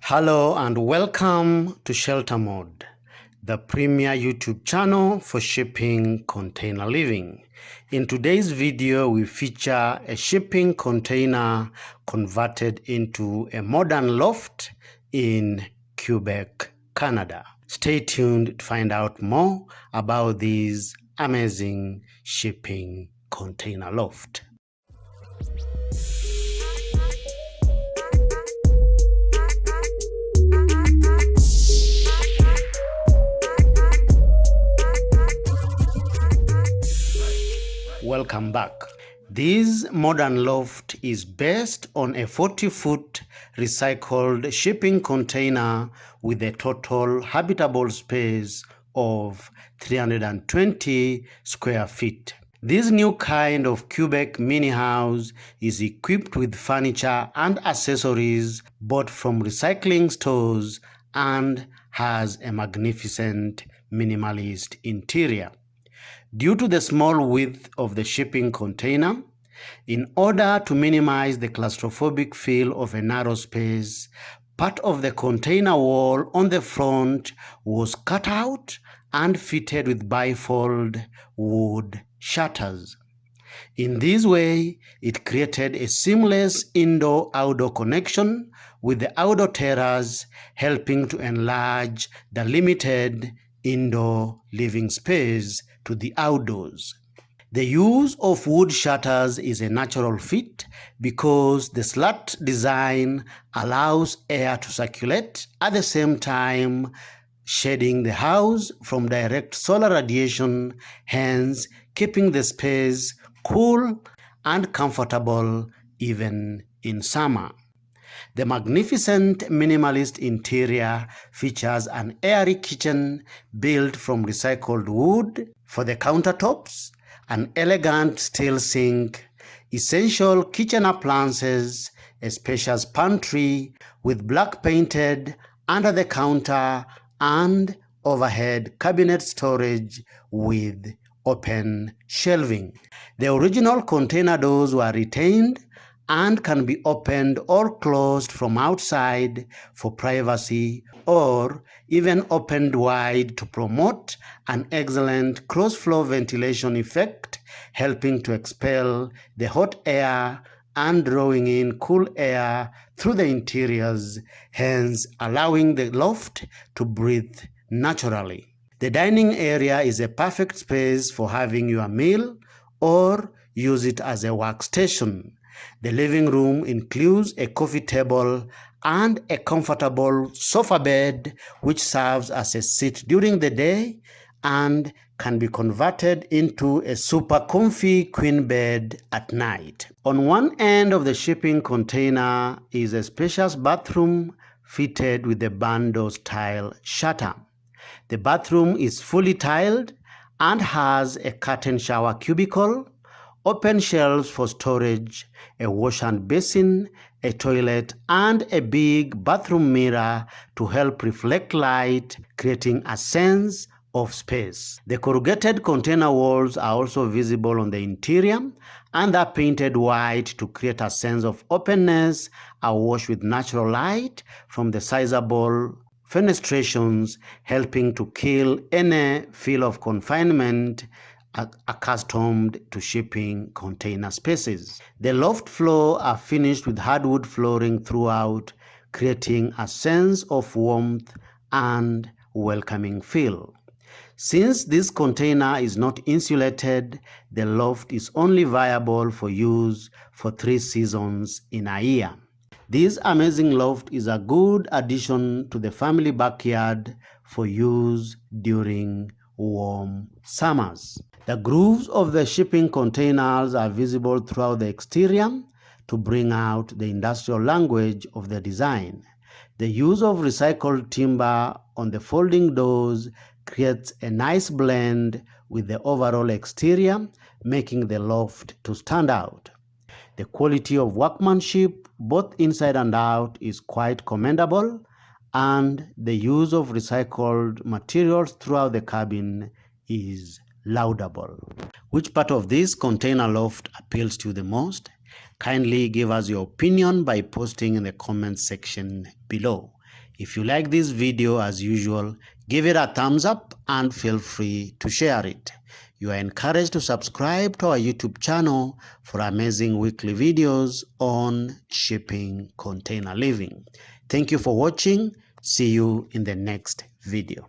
Hello and welcome to Shelter Mode, the premier YouTube channel for shipping container living. In today's video, we feature a shipping container converted into a modern loft in Quebec, Canada. Stay tuned to find out more about this amazing shipping container loft. Welcome back. This modern loft is based on a 40-foot recycled shipping container with a total habitable space of 320 square feet. This new kind of Quebec mini house is equipped with furniture and accessories bought from recycling stores and has a magnificent minimalist interior. Due to the small width of the shipping container, in order to minimize the claustrophobic feel of a narrow space, part of the container wall on the front was cut out and fitted with bifold wood shutters. In this way, it created a seamless indoor-outdoor connection with the outdoor terrace, helping to enlarge the limited indoor living space to the outdoors. The use of wood shutters is a natural fit because the slat design allows air to circulate at the same time shading the house from direct solar radiation, hence keeping the space cool and comfortable even in summer. The magnificent minimalist interior features an airy kitchen built from recycled wood for the countertops, an elegant steel sink, essential kitchen appliances, a spacious pantry with black painted under the counter and overhead cabinet storage with open shelving. The original container doors were retained and can be opened or closed from outside for privacy, or even opened wide to promote an excellent cross-flow ventilation effect, helping to expel the hot air and drawing in cool air through the interiors, hence allowing the loft to breathe naturally. The dining area is a perfect space for having your meal or use it as a workstation. The living room includes a coffee table and a comfortable sofa bed which serves as a seat during the day and can be converted into a super comfy queen bed at night. On one end of the shipping container is a spacious bathroom fitted with a bando style shutter. The bathroom is fully tiled and has a curtain shower cubicle, open shelves for storage, a wash and basin, a toilet, and a big bathroom mirror to help reflect light, creating a sense of space. The corrugated container walls are also visible on the interior and are painted white to create a sense of openness, awash with natural light from the sizable fenestrations, helping to kill any feel of confinement accustomed to shipping container spaces. The loft floor are finished with hardwood flooring throughout, creating a sense of warmth and welcoming feel. Since this container is not insulated, the loft is only viable for use for 3 seasons in a year. This amazing loft is a good addition to the family backyard for use during warm summers. The grooves of the shipping containers are visible throughout the exterior to bring out the industrial language of the design. The use of recycled timber on the folding doors creates a nice blend with the overall exterior, making the loft to stand out. The quality of workmanship, both inside and out, is quite commendable, and the use of recycled materials throughout the cabin is laudable. Which part of this container loft appeals to you the most? Kindly give us your opinion by posting in the comment section below. If you like this video, as usual, give it a thumbs up and feel free to share it. You are encouraged to subscribe to our YouTube channel for amazing weekly videos on shipping container living. Thank you for watching. See you in the next video.